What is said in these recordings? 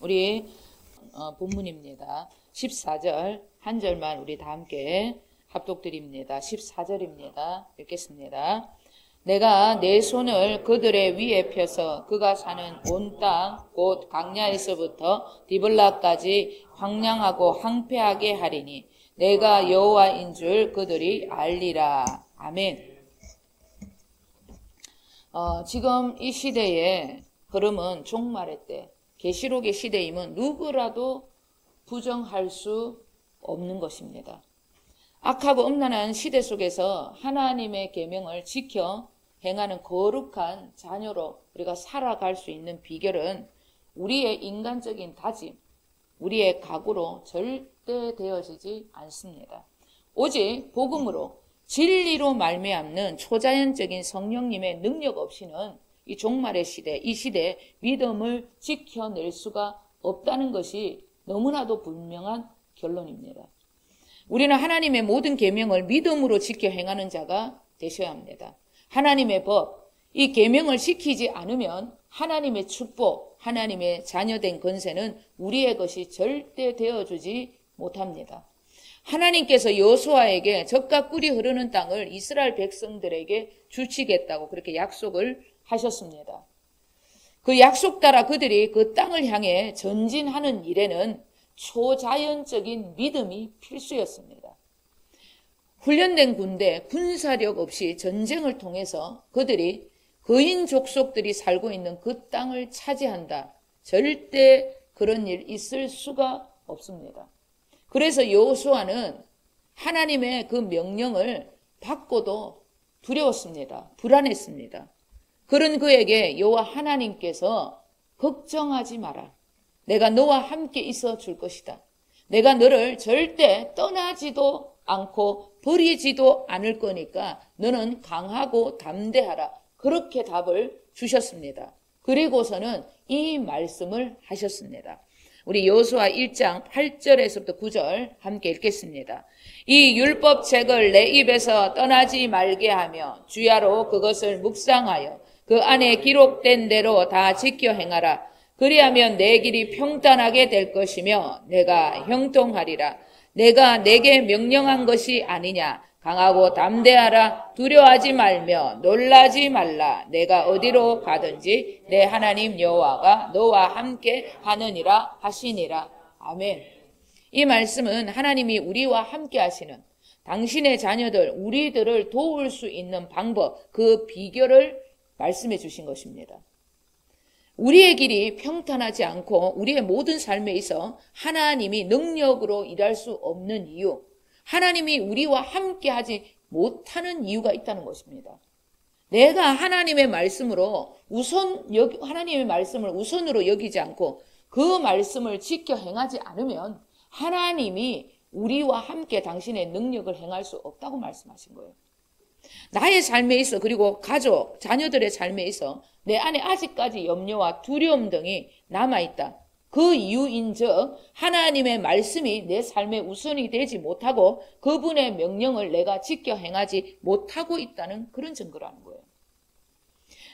우리 본문입니다. 14절 한 절만 우리 다 함께 합독드립니다. 14절입니다. 읽겠습니다. 내가 내 손을 그들의 위에 펴서 그가 사는 온 땅 곧 강야에서부터 디블라까지 황량하고 황폐하게 하리니 내가 여호와인 줄 그들이 알리라. 아멘. 지금 이 시대의 흐름은 종말의 때, 계시록의 시대임은 누구라도 부정할 수 없는 것입니다. 악하고 음란한 시대 속에서 하나님의 계명을 지켜 행하는 거룩한 자녀로 우리가 살아갈 수 있는 비결은 우리의 인간적인 다짐, 우리의 각오로 절대 되어지지 않습니다. 오직 복음으로 진리로 말미암는 초자연적인 성령님의 능력 없이는 이 종말의 시대, 이 시대에 믿음을 지켜낼 수가 없다는 것이 너무나도 분명한 결론입니다. 우리는 하나님의 모든 계명을 믿음으로 지켜 행하는 자가 되셔야 합니다. 하나님의 법, 이 계명을 지키지 않으면 하나님의 축복, 하나님의 자녀된 권세는 우리의 것이 절대 되어주지 못합니다. 하나님께서 여호수아에게 젖과 꿀이 흐르는 땅을 이스라엘 백성들에게 주시겠다고 그렇게 약속을 하셨습니다. 그 약속 따라 그들이 그 땅을 향해 전진하는 일에는 초자연적인 믿음이 필수였습니다. 훈련된 군대, 군사력 없이 전쟁을 통해서 그들이 거인 족속들이 살고 있는 그 땅을 차지한다. 절대 그런 일 있을 수가 없습니다. 그래서 여호수아는 하나님의 그 명령을 받고도 두려웠습니다. 불안했습니다. 그런 그에게 여호와 하나님께서 걱정하지 마라. 내가 너와 함께 있어 줄 것이다. 내가 너를 절대 떠나지도 않고 버리지도 않을 거니까 너는 강하고 담대하라. 그렇게 답을 주셨습니다. 그리고서는 이 말씀을 하셨습니다. 우리 여호수아 1장 8절에서부터 9절 함께 읽겠습니다. 이 율법책을 내 입에서 떠나지 말게 하며 주야로 그것을 묵상하여 그 안에 기록된 대로 다 지켜 행하라. 그리하면 내 길이 평탄하게 될 것이며 내가 형통하리라. 내가 내게 명령한 것이 아니냐. 강하고 담대하라. 두려워하지 말며 놀라지 말라. 내가 어디로 가든지 내 하나님 여호와가 너와 함께 하느니라 하시니라. 아멘. 이 말씀은 하나님이 우리와 함께 하시는 당신의 자녀들, 우리들을 도울 수 있는 방법, 그 비결을 말씀해 주신 것입니다. 우리의 길이 평탄하지 않고 우리의 모든 삶에 있어 하나님이 능력으로 일할 수 없는 이유, 하나님이 우리와 함께 하지 못하는 이유가 있다는 것입니다. 내가 하나님의 말씀으로 하나님의 말씀을 우선으로 여기지 않고 그 말씀을 지켜 행하지 않으면 하나님이 우리와 함께 당신의 능력을 행할 수 없다고 말씀하신 거예요. 나의 삶에 있어, 그리고 가족, 자녀들의 삶에 있어 내 안에 아직까지 염려와 두려움 등이 남아있다. 그 이유인즉 하나님의 말씀이 내 삶의 우선이 되지 못하고 그분의 명령을 내가 지켜 행하지 못하고 있다는 그런 증거라는 거예요.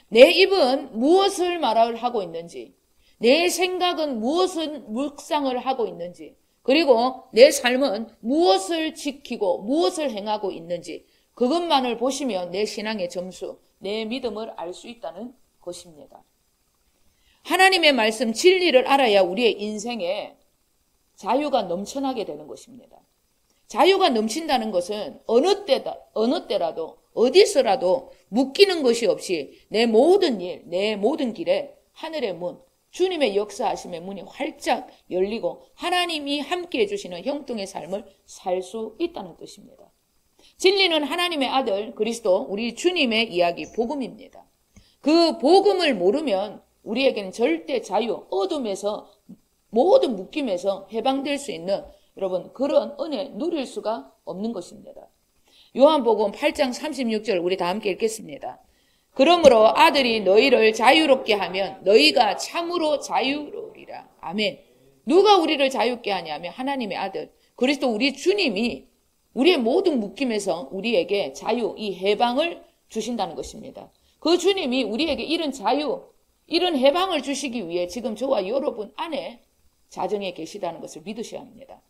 내 입은 무엇을 말을 하고 있는지, 내 생각은 무엇을 묵상을 하고 있는지, 그리고 내 삶은 무엇을 지키고 무엇을 행하고 있는지, 그것만을 보시면 내 신앙의 점수, 내 믿음을 알 수 있다는 것입니다. 하나님의 말씀, 진리를 알아야 우리의 인생에 자유가 넘쳐나게 되는 것입니다. 자유가 넘친다는 것은 어느 때라도 어디서라도 묶이는 것이 없이 내 모든 일, 내 모든 길에 하늘의 문, 주님의 역사하심의 문이 활짝 열리고 하나님이 함께해 주시는 형통의 삶을 살 수 있다는 뜻입니다. 진리는 하나님의 아들 그리스도, 우리 주님의 이야기, 복음입니다. 그 복음을 모르면 우리에게는 절대 자유, 어둠에서 모든 묶임에서 해방될 수 있는 여러분 그런 은혜 누릴 수가 없는 것입니다. 요한복음 8장 36절 우리 다 함께 읽겠습니다. 그러므로 아들이 너희를 자유롭게 하면 너희가 참으로 자유로우리라. 아멘. 누가 우리를 자유롭게 하냐면 하나님의 아들 그리스도 우리 주님이 우리의 모든 묶임에서 우리에게 자유, 이 해방을 주신다는 것입니다. 그 주님이 우리에게 이런 자유, 이런 해방을 주시기 위해 지금 저와 여러분 안에 자정에 계시다는 것을 믿으셔야 합니다.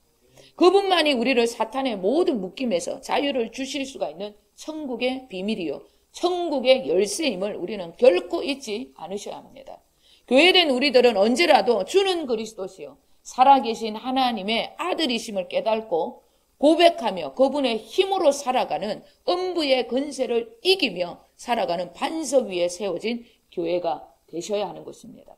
그분만이 우리를 사탄의 모든 묶임에서 자유를 주실 수가 있는 천국의 비밀이요, 천국의 열쇠임을 우리는 결코 잊지 않으셔야 합니다. 교회된 우리들은 언제라도 주는 그리스도시요 살아계신 하나님의 아들이심을 깨닫고 고백하며 그분의 힘으로 살아가는 음부의 권세를 이기며 살아가는 반석 위에 세워진 교회가 되셔야 하는 것입니다.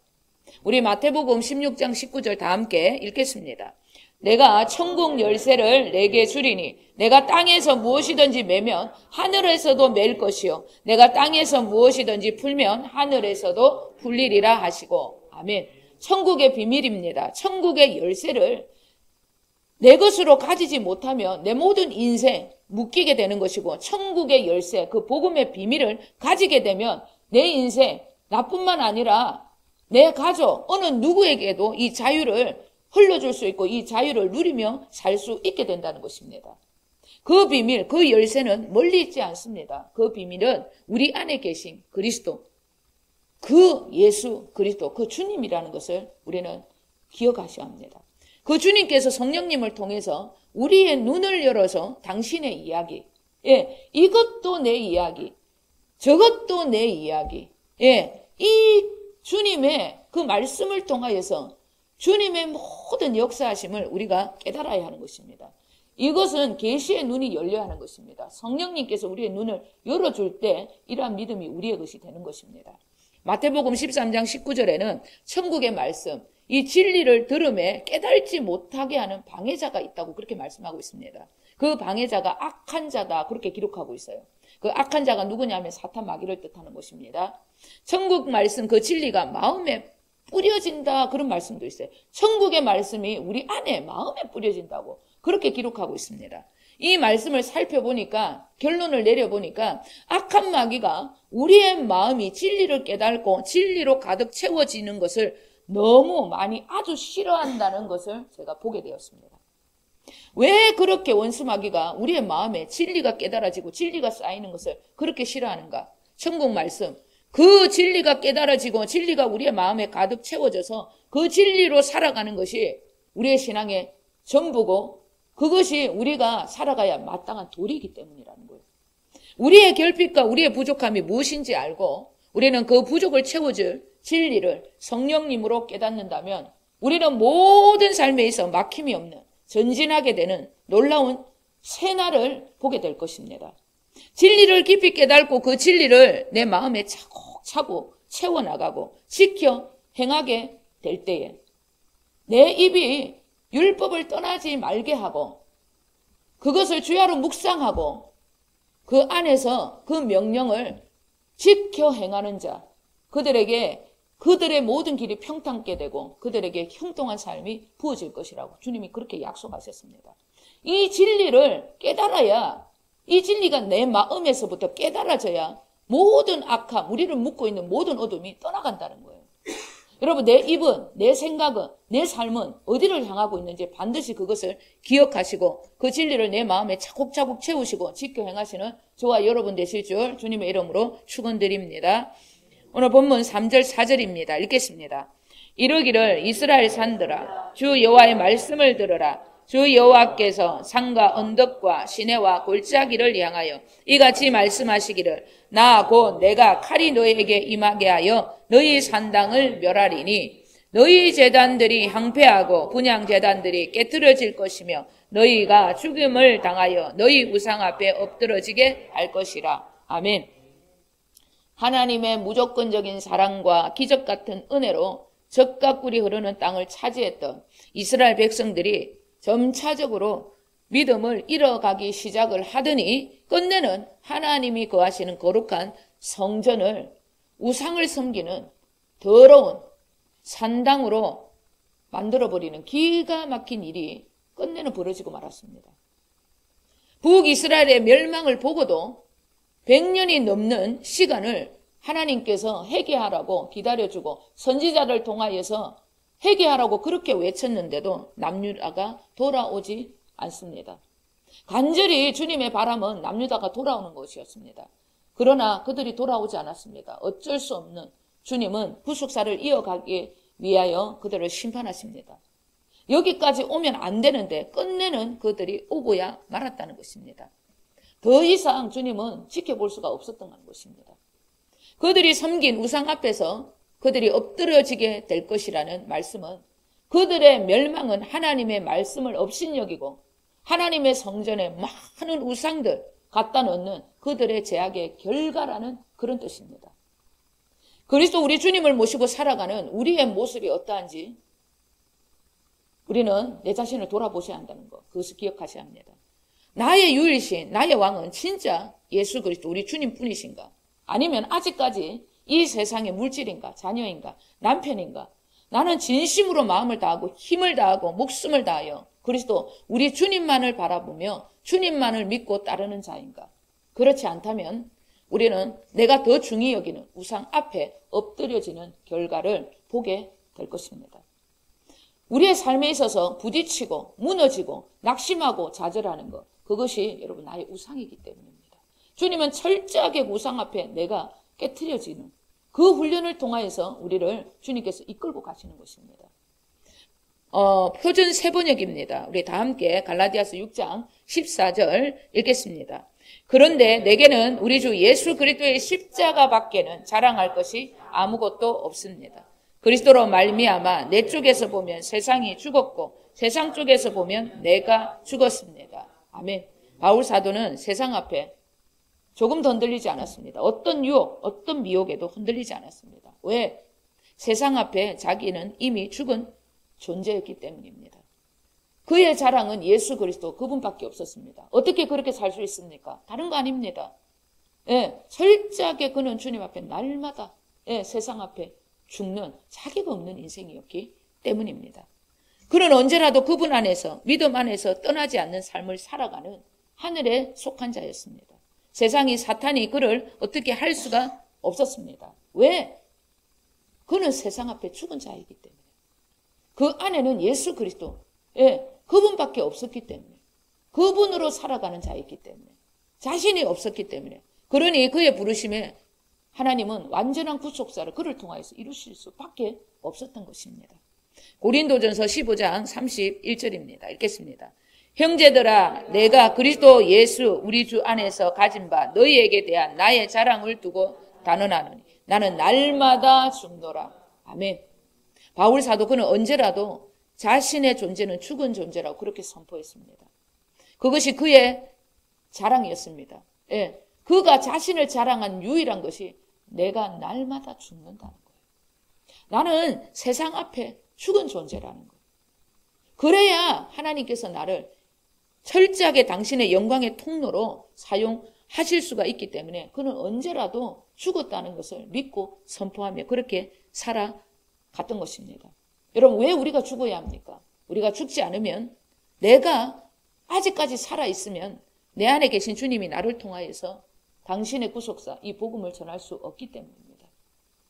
우리 마태복음 16장 19절 다 함께 읽겠습니다. 내가 천국 열쇠를 내게 주리니 내가 땅에서 무엇이든지 매면 하늘에서도 맬 것이요 내가 땅에서 무엇이든지 풀면 하늘에서도 풀리리라 하시고. 아멘. 천국의 비밀입니다. 천국의 열쇠를 내 것으로 가지지 못하면 내 모든 인생 묶이게 되는 것이고, 천국의 열쇠, 그 복음의 비밀을 가지게 되면 내 인생 나뿐만 아니라 내 가족 어느 누구에게도 이 자유를 흘려줄 수 있고 이 자유를 누리며 살 수 있게 된다는 것입니다. 그 비밀, 그 열쇠는 멀리 있지 않습니다. 그 비밀은 우리 안에 계신 그리스도, 그 예수 그리스도, 그 주님이라는 것을 우리는 기억하셔야 합니다. 그 주님께서 성령님을 통해서 우리의 눈을 열어서 당신의 이야기, 이것도 내 이야기, 저것도 내 이야기, 이 주님의 그 말씀을 통하여서 주님의 모든 역사하심을 우리가 깨달아야 하는 것입니다. 이것은 계시의 눈이 열려야 하는 것입니다. 성령님께서 우리의 눈을 열어줄 때 이러한 믿음이 우리의 것이 되는 것입니다. 마태복음 13장 19절에는 천국의 말씀, 이 진리를 들음에 깨달지 못하게 하는 방해자가 있다고 그렇게 말씀하고 있습니다. 그 방해자가 악한 자다 그렇게 기록하고 있어요. 그 악한 자가 누구냐면 사탄 마귀를 뜻하는 것입니다. 천국 말씀 그 진리가 마음에 뿌려진다 그런 말씀도 있어요. 천국의 말씀이 우리 안에 마음에 뿌려진다고 그렇게 기록하고 있습니다. 이 말씀을 살펴보니까 결론을 내려보니까 악한 마귀가 우리의 마음이 진리를 깨닫고 진리로 가득 채워지는 것을 너무 많이 아주 싫어한다는 것을 제가 보게 되었습니다. 왜 그렇게 원수 마귀가 우리의 마음에 진리가 깨달아지고 진리가 쌓이는 것을 그렇게 싫어하는가? 천국 말씀, 그 진리가 깨달아지고 진리가 우리의 마음에 가득 채워져서 그 진리로 살아가는 것이 우리의 신앙의 전부고 그것이 우리가 살아가야 마땅한 도리이기 때문이라는 거예요. 우리의 결핍과 우리의 부족함이 무엇인지 알고 우리는 그 부족을 채워줄 진리를 성령님으로 깨닫는다면 우리는 모든 삶에 있어 막힘이 없는 전진하게 되는 놀라운 새날을 보게 될 것입니다. 진리를 깊이 깨닫고 그 진리를 내 마음에 차곡차곡 채워나가고 지켜 행하게 될 때에 내 입이 율법을 떠나지 말게 하고 그것을 주야로 묵상하고 그 안에서 그 명령을 지켜 행하는 자, 그들에게 그들의 모든 길이 평탄케 되고 그들에게 형통한 삶이 부어질 것이라고 주님이 그렇게 약속하셨습니다. 이 진리를 깨달아야, 이 진리가 내 마음에서부터 깨달아져야 모든 악함, 우리를 묶고 있는 모든 어둠이 떠나간다는 거예요. 여러분, 내 입은, 내 생각은, 내 삶은 어디를 향하고 있는지 반드시 그것을 기억하시고 그 진리를 내 마음에 차곡차곡 채우시고 지켜 행하시는 저와 여러분 되실 줄 주님의 이름으로 축원드립니다. 오늘 본문 3절 4절입니다. 읽겠습니다. 이르기를 이스라엘 산들아 주 여호와의 말씀을 들으라. 주 여호와께서 산과 언덕과 시내와 골짜기를 향하여 이같이 말씀하시기를 나 곧 내가 칼이 너희에게 임하게 하여 너희 산당을 멸하리니 너희 제단들이 황폐하고 분향 제단들이 깨트려질 것이며 너희가 죽임을 당하여 너희 우상 앞에 엎드러지게 할 것이라. 아멘. 하나님의 무조건적인 사랑과 기적 같은 은혜로 젖과 꿀이 흐르는 땅을 차지했던 이스라엘 백성들이 점차적으로 믿음을 잃어가기 시작을 하더니 끝내는 하나님이 거하시는 거룩한 성전을 우상을 섬기는 더러운 산당으로 만들어버리는 기가 막힌 일이 끝내는 벌어지고 말았습니다. 북이스라엘의 멸망을 보고도 100년이 넘는 시간을 하나님께서 회개하라고 기다려주고 선지자를 통하여서 회개하라고 그렇게 외쳤는데도 남유다가 돌아오지 않습니다. 간절히 주님의 바람은 남유다가 돌아오는 것이었습니다. 그러나 그들이 돌아오지 않았습니다. 어쩔 수 없는 주님은 부속사를 이어가기 위하여 그들을 심판하십니다. 여기까지 오면 안 되는데 끝내는 그들이 오고야 말았다는 것입니다. 더 이상 주님은 지켜볼 수가 없었던 것입니다. 그들이 섬긴 우상 앞에서 그들이 엎드려지게 될 것이라는 말씀은 그들의 멸망은 하나님의 말씀을 업신여기고 하나님의 성전에 많은 우상들 갖다 놓는 그들의 죄악의 결과라는 그런 뜻입니다. 그리스도 우리 주님을 모시고 살아가는 우리의 모습이 어떠한지 우리는 내 자신을 돌아보셔야 한다는 것, 그것을 기억하셔야 합니다. 나의 유일신, 나의 왕은 진짜 예수 그리스도 우리 주님뿐이신가? 아니면 아직까지 이 세상의 물질인가, 자녀인가, 남편인가? 나는 진심으로 마음을 다하고 힘을 다하고 목숨을 다하여 그리스도 우리 주님만을 바라보며 주님만을 믿고 따르는 자인가? 그렇지 않다면 우리는 내가 더 중히 여기는 우상 앞에 엎드려지는 결과를 보게 될 것입니다. 우리의 삶에 있어서 부딪히고 무너지고 낙심하고 좌절하는 것, 그것이 여러분 나의 우상이기 때문입니다. 주님은 철저하게 우상 앞에 내가 깨트려지는 그 훈련을 통하여서 우리를 주님께서 이끌고 가시는 것입니다. 표준 세번역입니다. 우리 다 함께 갈라디아서 6장 14절 읽겠습니다. 그런데 내게는 우리 주 예수 그리스도의 십자가 밖에는 자랑할 것이 아무것도 없습니다. 그리스도로 말미암아 내 쪽에서 보면 세상이 죽었고 세상 쪽에서 보면 내가 죽었습니다. 아멘. 바울 사도는 세상 앞에 조금도 흔들리지 않았습니다. 어떤 유혹, 어떤 미혹에도 흔들리지 않았습니다. 왜? 세상 앞에 자기는 이미 죽은 존재였기 때문입니다. 그의 자랑은 예수 그리스도 그분밖에 없었습니다. 어떻게 그렇게 살 수 있습니까? 다른 거 아닙니다. 예, 철저하게 그는 주님 앞에 날마다 세상 앞에 죽는 자기가 없는 인생이었기 때문입니다. 그는 언제라도 그분 안에서 믿음 안에서 떠나지 않는 삶을 살아가는 하늘에 속한 자였습니다. 세상이 사탄이 그를 어떻게 할 수가 없었습니다. 왜? 그는 세상 앞에 죽은 자이기 때문에. 그 안에는 예수 그리스도 그분밖에 없었기 때문에 그분으로 살아가는 자였기 때문에 자신이 없었기 때문에 그러니 그의 부르심에 하나님은 완전한 구속사를 그를 통하여서 이루실 수밖에 없었던 것입니다. 고린도전서 15장 31절입니다. 읽겠습니다. 형제들아 내가 그리스도 예수 우리 주 안에서 가진 바 너희에게 대한 나의 자랑을 두고 단언하노니 나는 날마다 죽노라. 아멘. 바울 사도 그는 언제라도 자신의 존재는 죽은 존재라고 그렇게 선포했습니다. 그것이 그의 자랑이었습니다. 예, 그가 자신을 자랑한 유일한 것이 내가 날마다 죽는다는 거예요. 나는 세상 앞에 죽은 존재라는 거예요. 그래야 하나님께서 나를 철저하게 당신의 영광의 통로로 사용하실 수가 있기 때문에 그는 언제라도 죽었다는 것을 믿고 선포하며 그렇게 살아갔던 것입니다. 여러분 왜 우리가 죽어야 합니까? 우리가 죽지 않으면 내가 아직까지 살아있으면 내 안에 계신 주님이 나를 통하여서 당신의 구속사 이 복음을 전할 수 없기 때문입니다.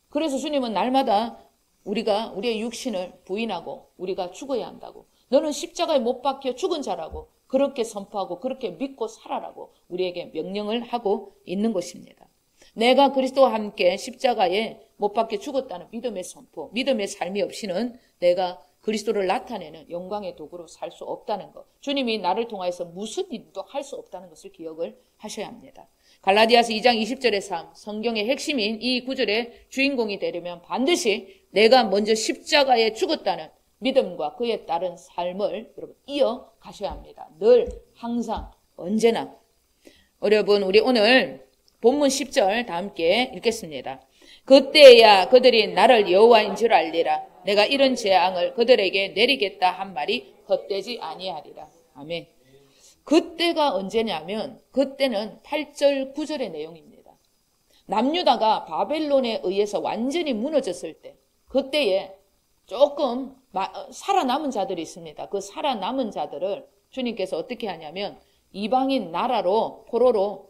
그래서 주님은 날마다 우리의 육신을 부인하고 우리가 죽어야 한다고 너는 십자가에 못 박혀 죽은 자라고 그렇게 선포하고 그렇게 믿고 살아라고 우리에게 명령을 하고 있는 것입니다. 내가 그리스도와 함께 십자가에 못 박혀 죽었다는 믿음의 선포, 믿음의 삶이 없이는 내가 그리스도를 나타내는 영광의 도구로 살 수 없다는 것. 주님이 나를 통하여서 무슨 일도 할 수 없다는 것을 기억을 하셔야 합니다. 갈라디아서 2장 20절의 삶, 성경의 핵심인 이 구절의 주인공이 되려면 반드시 내가 먼저 십자가에 죽었다는 믿음과 그에 따른 삶을 여러분 이어가셔야 합니다. 늘 항상 언제나. 여러분 우리 오늘 본문 10절 다 함께 읽겠습니다. 그때야 그들이 나를 여호와인 줄 알리라. 내가 이런 재앙을 그들에게 내리겠다 한 말이 헛되지 아니하리라. 아멘. 그때가 언제냐면 그때는 8절 9절의 내용입니다. 남유다가 바벨론에 의해서 완전히 무너졌을 때 그때에 조금 살아남은 자들이 있습니다. 그 살아남은 자들을 주님께서 어떻게 하냐면 이방인 나라로 포로로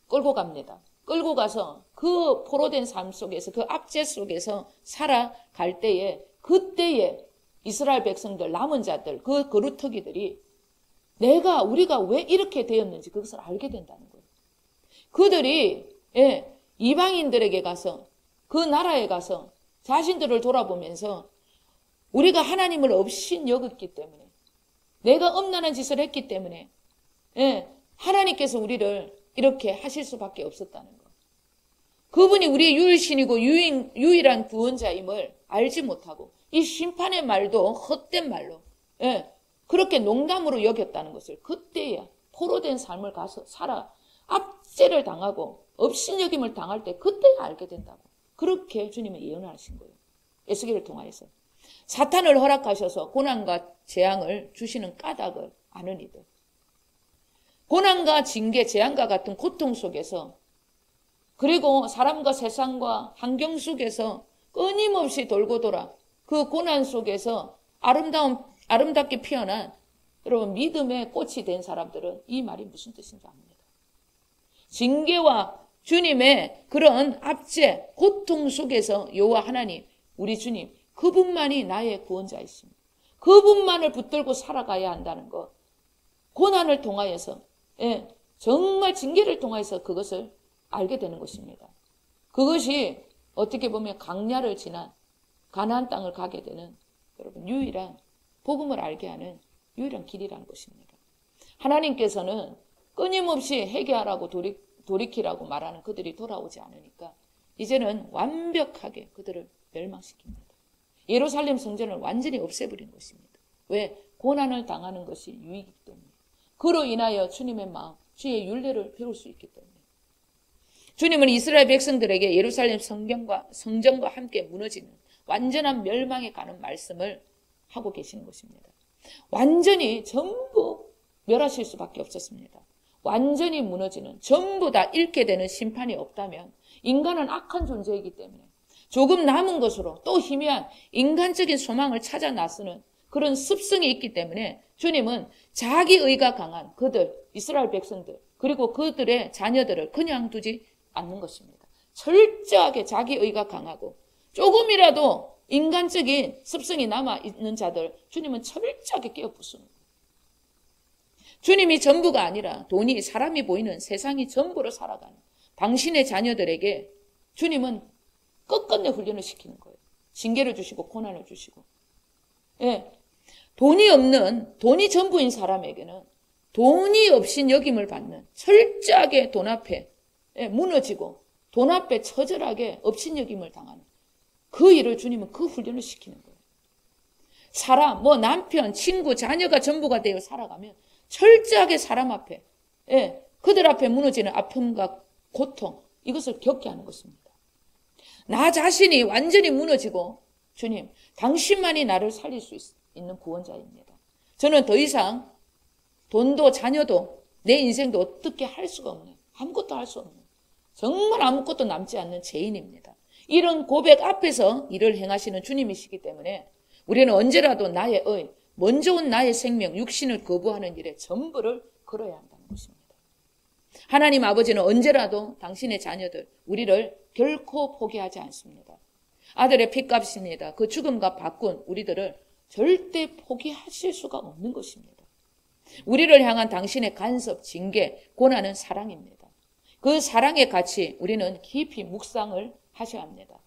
끌고 갑니다. 끌고 가서 그 포로된 삶 속에서 그 압제 속에서 살아갈 때에 그때에 이스라엘 백성들 남은 자들 그 거루터기들이 우리가 왜 이렇게 되었는지 그것을 알게 된다는 거예요. 그들이 이방인들에게 가서 그 나라에 가서 자신들을 돌아보면서 우리가 하나님을 없인 여겼기 때문에, 내가 엄란한 짓을 했기 때문에 하나님께서 우리를 이렇게 하실 수밖에 없었다는 것. 그분이 우리의 유일신이고 유일한 구원자임을 알지 못하고 이 심판의 말도 헛된 말로 그렇게 농담으로 여겼다는 것을 그때야 포로된 삶을 가서 살아 압제를 당하고 업신여김을 당할 때 그때야 알게 된다고. 그렇게 주님은 예언을 하신 거예요. 에스겔을 통하여서. 사탄을 허락하셔서 고난과 재앙을 주시는 까닭을 아는 이들. 고난과 징계, 재앙과 같은 고통 속에서, 그리고 사람과 세상과 환경 속에서 끊임없이 돌고 돌아 그 고난 속에서 아름답게 피어난 여러분 믿음의 꽃이 된 사람들은 이 말이 무슨 뜻인지 압니다. 징계와 주님의 그런 압제, 고통 속에서 여호와 하나님, 우리 주님, 그분만이 나의 구원자이십니다. 그분만을 붙들고 살아가야 한다는 것. 고난을 통하여서, 정말 징계를 통해서 그것을 알게 되는 것입니다. 그것이 어떻게 보면 강야를 지난 가나안 땅을 가게 되는 여러분 유일한 복음을 알게 하는 유일한 길이라는 것입니다. 하나님께서는 끊임없이 회개하라고 돌이키라고 말하는 그들이 돌아오지 않으니까 이제는 완벽하게 그들을 멸망시킵니다. 예루살렘 성전을 완전히 없애버린 것입니다. 왜? 고난을 당하는 것이 유익이기 때문에. 그로 인하여 주님의 마음, 주의 율례를 배울 수 있기 때문에. 주님은 이스라엘 백성들에게 예루살렘 성전과 함께 무너지는 완전한 멸망에 가는 말씀을 하고 계시는 것입니다. 완전히 전부 멸하실 수밖에 없었습니다. 완전히 무너지는, 전부 다 잃게 되는 심판이 없다면 인간은 악한 존재이기 때문에 조금 남은 것으로 또 희미한 인간적인 소망을 찾아 나서는 그런 습성이 있기 때문에 주님은 자기의가 강한 그들, 이스라엘 백성들, 그리고 그들의 자녀들을 그냥 두지 않는 것입니다. 철저하게 자기의가 강하고 조금이라도 인간적인 습성이 남아있는 자들, 주님은 철저하게 깨어 부수는 거예요. 주님이 전부가 아니라 돈이, 사람이 보이는 세상이 전부로 살아가는 당신의 자녀들에게 주님은 끝끝내 훈련을 시키는 거예요. 징계를 주시고 고난을 주시고. 돈이 전부인 사람에게는 돈이 없인 여김을 받는, 철저하게 돈 앞에 무너지고 돈 앞에 처절하게 없인 여김을 당하는 그 일을 주님은 그 훈련을 시키는 거예요. 사람, 남편, 친구, 자녀가 전부가 되어 살아가면 철저하게 사람 앞에, 그들 앞에 무너지는 아픔과 고통, 이것을 겪게 하는 것입니다. 나 자신이 완전히 무너지고, 주님, 당신만이 나를 살릴 수 있는 구원자입니다. 저는 더 이상 돈도 자녀도 내 인생도 어떻게 할 수가 없는, 아무것도 할 수 없는, 정말 아무것도 남지 않는 죄인입니다. 이런 고백 앞에서 일을 행하시는 주님이시기 때문에 우리는 언제라도 나의 의, 먼저 온 나의 생명, 육신을 거부하는 일에 전부를 걸어야 한다는 것입니다. 하나님 아버지는 언제라도 당신의 자녀들, 우리를 결코 포기하지 않습니다. 아들의 핏값입니다. 그 죽음과 바꾼 우리들을 절대 포기하실 수가 없는 것입니다. 우리를 향한 당신의 간섭, 징계, 고난은 사랑입니다. 그 사랑의 가치 우리는 깊이 묵상을 하셔야 합니다.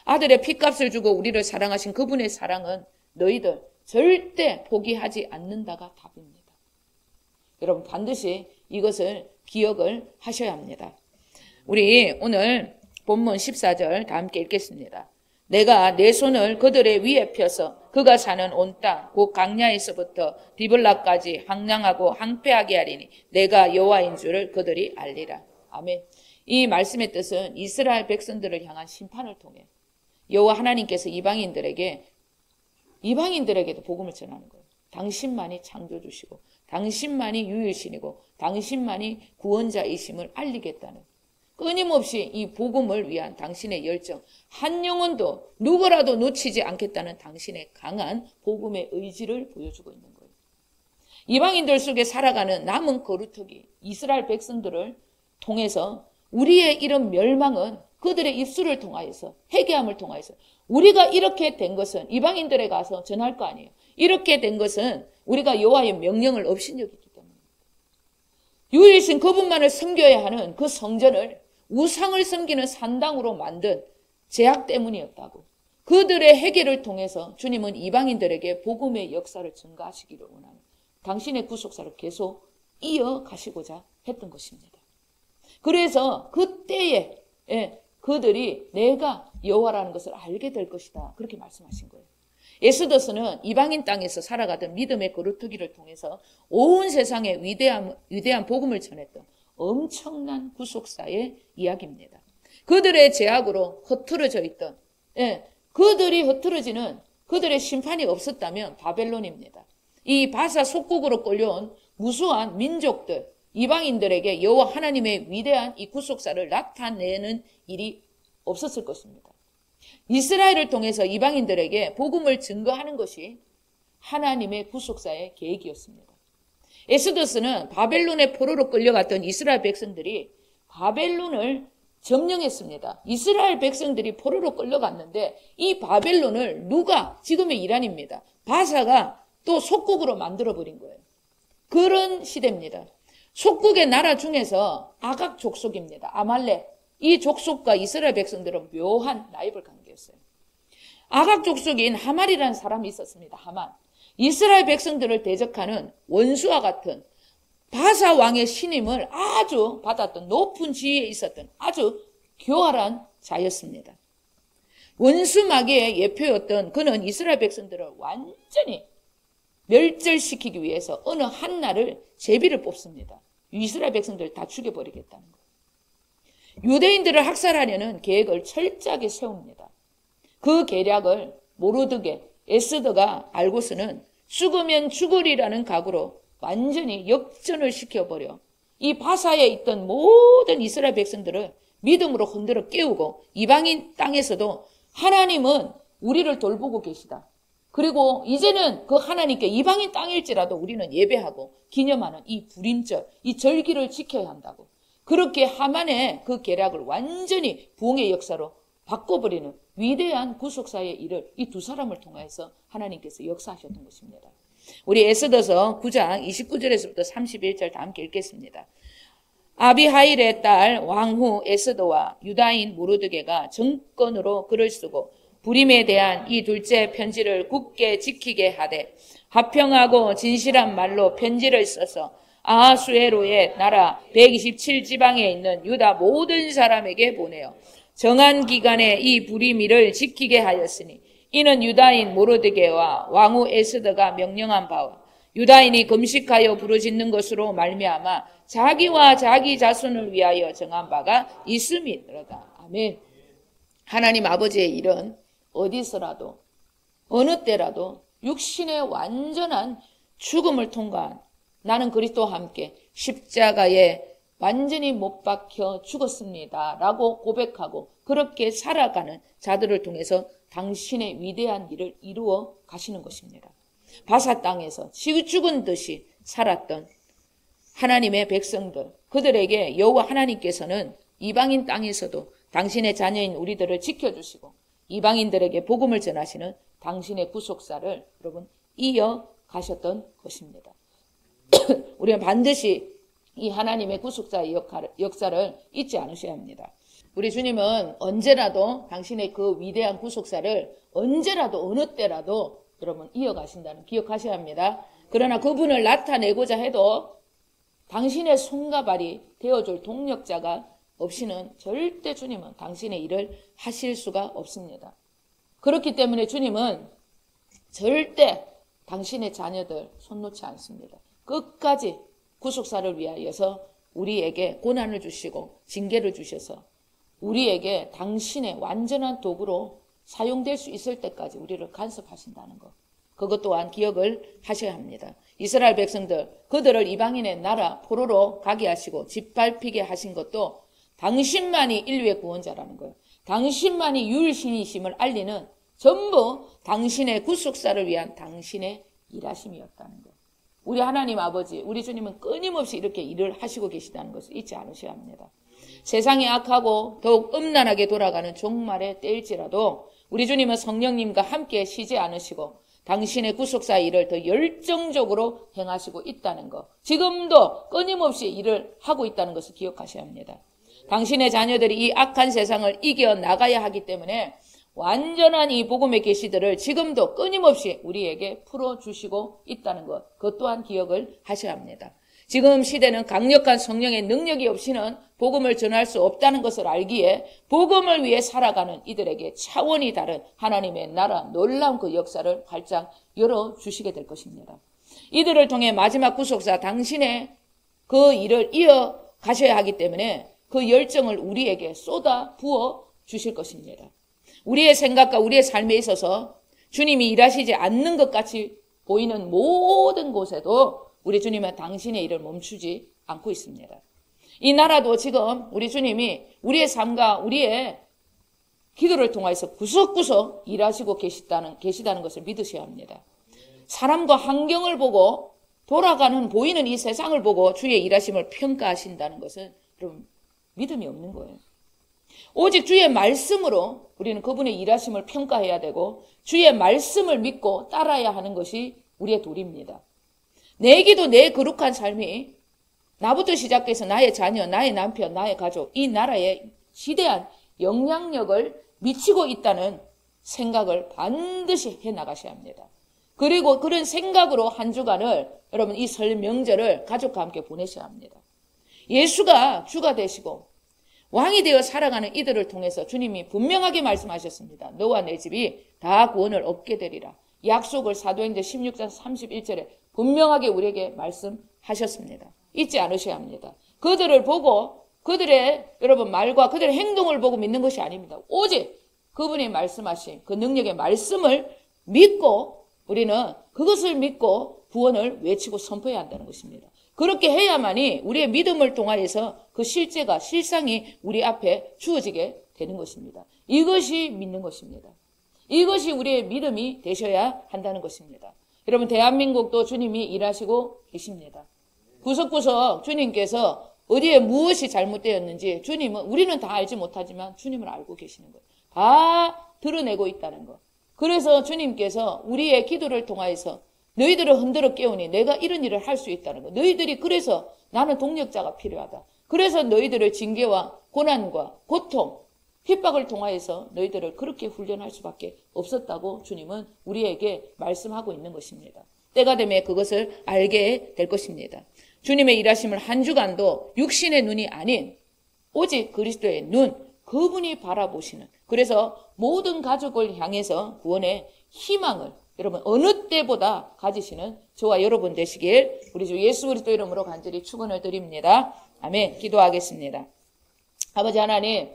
아들의 핏값을 주고 우리를 사랑하신 그분의 사랑은 너희들 절대 포기하지 않는다가 답입니다. 여러분 반드시 이것을 기억을 하셔야 합니다. 우리 오늘 본문 14절 다 함께 읽겠습니다. 내가 내 손을 그들의 위에 펴서 그가 사는 온 땅 곧 강야에서부터 디블라까지 황량하고 황폐하게 하리니 내가 여호와인 줄을 그들이 알리라. 아멘. 이 말씀의 뜻은 이스라엘 백성들을 향한 심판을 통해 여호와 하나님께서 이방인들에게도 복음을 전하는 거예요. 당신만이 창조주시고 당신만이 유일신이고 당신만이 구원자이심을 알리겠다는, 끊임없이 이 복음을 위한 당신의 열정, 한 영혼도 누구라도 놓치지 않겠다는 당신의 강한 복음의 의지를 보여주고 있는 거예요. 이방인들 속에 살아가는 남은 거루터기 이스라엘 백성들을 통해서 우리의 이런 멸망은 그들의 입술을 통하여서, 회개함을 통하여서, 우리가 이렇게 된 것은 이방인들에 가서 전할 거 아니에요. 이렇게 된 것은 우리가 여호와의 명령을 업신여기기 때문입니다. 유일신 그분만을 섬겨야 하는 그 성전을 우상을 섬기는 산당으로 만든 죄악 때문이었다고. 그들의 회개를 통해서 주님은 이방인들에게 복음의 역사를 증가하시기를 원하는 당신의 구속사를 계속 이어가시고자 했던 것입니다. 그래서 그때에 그들이 내가 여호와라는 것을 알게 될 것이다. 그렇게 말씀하신 거예요. 에스더스는 이방인 땅에서 살아가던 믿음의 거루터기를 통해서 온 세상에 위대한 복음을 전했던 엄청난 구속사의 이야기입니다. 그들의 제약으로 흐트러져 있던, 그들이 흐트러지는 그들의 심판이 없었다면 바벨론입니다. 이 바사 속국으로 끌려온 무수한 민족들, 이방인들에게 여호와 하나님의 위대한 이 구속사를 나타내는 일이 없었을 것입니다. 이스라엘을 통해서 이방인들에게 복음을 증거하는 것이 하나님의 구속사의 계획이었습니다. 에스더스는 바벨론의 포로로 끌려갔던 이스라엘 백성들이 바벨론을 점령했습니다. 이스라엘 백성들이 포로로 끌려갔는데 이 바벨론을 누가, 지금의 이란입니다, 바사가 또 속국으로 만들어버린 거예요. 그런 시대입니다. 속국의 나라 중에서 아각 족속입니다. 아말렉. 이 족속과 이스라엘 백성들은 묘한 라이벌 관계였어요. 아각 족속인 하말이라는 사람이 있었습니다. 하말. 이스라엘 백성들을 대적하는 원수와 같은 바사 왕의 신임을 아주 받았던 높은 지위에 있었던 아주 교활한 자였습니다. 원수 마귀의 예표였던 그는 이스라엘 백성들을 완전히 멸절시키기 위해서 어느 한 날을 제비를 뽑습니다. 이스라엘 백성들을 다 죽여버리겠다는 거예요. 유대인들을 학살하려는 계획을 철저하게 세웁니다. 그 계략을 모르드게, 에스더가 알고서는 죽으면 죽으리라는 각오로 완전히 역전을 시켜버려 이 바사에 있던 모든 이스라엘 백성들을 믿음으로 흔들어 깨우고 이방인 땅에서도 하나님은 우리를 돌보고 계시다. 그리고 이제는 그 하나님께 이방인 땅일지라도 우리는 예배하고 기념하는 이 불임절, 이 절기를 지켜야 한다고. 그렇게 하만의 그 계략을 완전히 부흥의 역사로 바꿔버리는 위대한 구속사의 일을 이 두 사람을 통해서 하나님께서 역사하셨던 것입니다. 우리 에스더서 9장 29절에서부터 31절 다 함께 읽겠습니다. 아비하일의 딸 왕후 에스더와 유다인 모르드게가 정권으로 글을 쓰고 불임에 대한 이 둘째 편지를 굳게 지키게 하되 화평하고 진실한 말로 편지를 써서 아하수에로의 나라 127지방에 있는 유다 모든 사람에게 보내어 정한 기간에 이 불임일을 지키게 하였으니 이는 유다인 모르드게와 왕후 에스더가 명령한 바와 유다인이 금식하여 부르짖는 것으로 말미암아 자기와 자기 자손을 위하여 정한 바가 있음이니로다. 아멘. 하나님 아버지의 일은 어디서라도 어느 때라도 육신의 완전한 죽음을 통과한 나는 그리스도와 함께 십자가에 완전히 못 박혀 죽었습니다 라고 고백하고 그렇게 살아가는 자들을 통해서 당신의 위대한 일을 이루어 가시는 것입니다. 바사 땅에서 죽은 듯이 살았던 하나님의 백성들, 그들에게 여호와 하나님께서는 이방인 땅에서도 당신의 자녀인 우리들을 지켜주시고 이방인들에게 복음을 전하시는 당신의 구속사를 여러분 이어가셨던 것입니다. 우리는 반드시 이 하나님의 구속자의 역사를 잊지 않으셔야 합니다. 우리 주님은 언제라도 당신의 그 위대한 구속사를 언제라도 어느 때라도 여러분 이어가신다는 기억하셔야 합니다. 그러나 그분을 나타내고자 해도 당신의 손과 발이 되어줄 동력자가 없이는 절대 주님은 당신의 일을 하실 수가 없습니다. 그렇기 때문에 주님은 절대 당신의 자녀들 손 놓지 않습니다. 끝까지 구속사를 위하여서 우리에게 고난을 주시고 징계를 주셔서 우리에게 당신의 완전한 도구로 사용될 수 있을 때까지 우리를 간섭하신다는 것. 그것 또한 기억을 하셔야 합니다. 이스라엘 백성들, 그들을 이방인의 나라 포로로 가게 하시고 짓밟히게 하신 것도 당신만이 인류의 구원자라는 거예요. 당신만이 유일신이심을 알리는 전부 당신의 구속사를 위한 당신의 일하심이었다는 것. 우리 하나님 아버지, 우리 주님은 끊임없이 이렇게 일을 하시고 계시다는 것을 잊지 않으셔야 합니다. 세상이 악하고 더욱 음란하게 돌아가는 종말의 때일지라도 우리 주님은 성령님과 함께 쉬지 않으시고 당신의 구속사 일을 더 열정적으로 행하시고 있다는 것. 지금도 끊임없이 일을 하고 있다는 것을 기억하셔야 합니다. 당신의 자녀들이 이 악한 세상을 이겨나가야 하기 때문에 완전한 이 복음의 계시들을 지금도 끊임없이 우리에게 풀어주시고 있다는 것, 그것 또한 기억을 하셔야 합니다. 지금 시대는 강력한 성령의 능력이 없이는 복음을 전할 수 없다는 것을 알기에 복음을 위해 살아가는 이들에게 차원이 다른 하나님의 나라 놀라운 그 역사를 활짝 열어주시게 될 것입니다. 이들을 통해 마지막 구속사 당신의 그 일을 이어가셔야 하기 때문에 그 열정을 우리에게 쏟아 부어 주실 것입니다. 우리의 생각과 우리의 삶에 있어서 주님이 일하시지 않는 것 같이 보이는 모든 곳에도 우리 주님은 당신의 일을 멈추지 않고 있습니다. 이 나라도 지금 우리 주님이 우리의 삶과 우리의 기도를 통해서 구석구석 일하시고 계시다는 것을 믿으셔야 합니다. 사람과 환경을 보고 돌아가는 보이는 이 세상을 보고 주의 일하심을 평가하신다는 것은 여러분 믿음이 없는 거예요. 오직 주의 말씀으로 우리는 그분의 일하심을 평가해야 되고 주의 말씀을 믿고 따라야 하는 것이 우리의 도리입니다. 내 기도, 내 거룩한 삶이 나부터 시작해서 나의 자녀, 나의 남편, 나의 가족, 이 나라에 시대한 영향력을 미치고 있다는 생각을 반드시 해나가셔야 합니다. 그리고 그런 생각으로 한 주간을 여러분 이 설 명절을 가족과 함께 보내셔야 합니다. 예수가 주가 되시고 왕이 되어 살아가는 이들을 통해서 주님이 분명하게 말씀하셨습니다. 너와 내 집이 다 구원을 얻게 되리라. 약속을 사도행전 16장 31절에 분명하게 우리에게 말씀하셨습니다. 잊지 않으셔야 합니다. 그들을 보고 그들의 여러분 말과 그들의 행동을 보고 믿는 것이 아닙니다. 오직 그분이 말씀하신 그 능력의 말씀을 믿고 우리는 그것을 믿고 구원을 외치고 선포해야 한다는 것입니다. 그렇게 해야만이 우리의 믿음을 통하여서 그 실제가 실상이 우리 앞에 주어지게 되는 것입니다. 이것이 믿는 것입니다. 이것이 우리의 믿음이 되셔야 한다는 것입니다. 여러분 대한민국도 주님이 일하시고 계십니다. 구석구석 주님께서 어디에 무엇이 잘못되었는지 우리는 다 알지 못하지만 주님을 알고 계시는 거예요. 다 드러내고 있다는 것. 그래서 주님께서 우리의 기도를 통하여서 너희들을 흔들어 깨우니 내가 이런 일을 할 수 있다는 것. 너희들이 그래서 나는 동력자가 필요하다. 그래서 너희들을 징계와 고난과 고통, 핍박을 통하여서 너희들을 그렇게 훈련할 수밖에 없었다고 주님은 우리에게 말씀하고 있는 것입니다. 때가 되면 그것을 알게 될 것입니다. 주님의 일하심을 한 주간도 육신의 눈이 아닌 오직 그리스도의 눈, 그분이 바라보시는, 그래서 모든 가족을 향해서 구원의 희망을 여러분 어느 때보다 가지시는 저와 여러분 되시길 우리 주 예수 그리스도 이름으로 간절히 축원을 드립니다. 아멘. 기도하겠습니다. 아버지 하나님,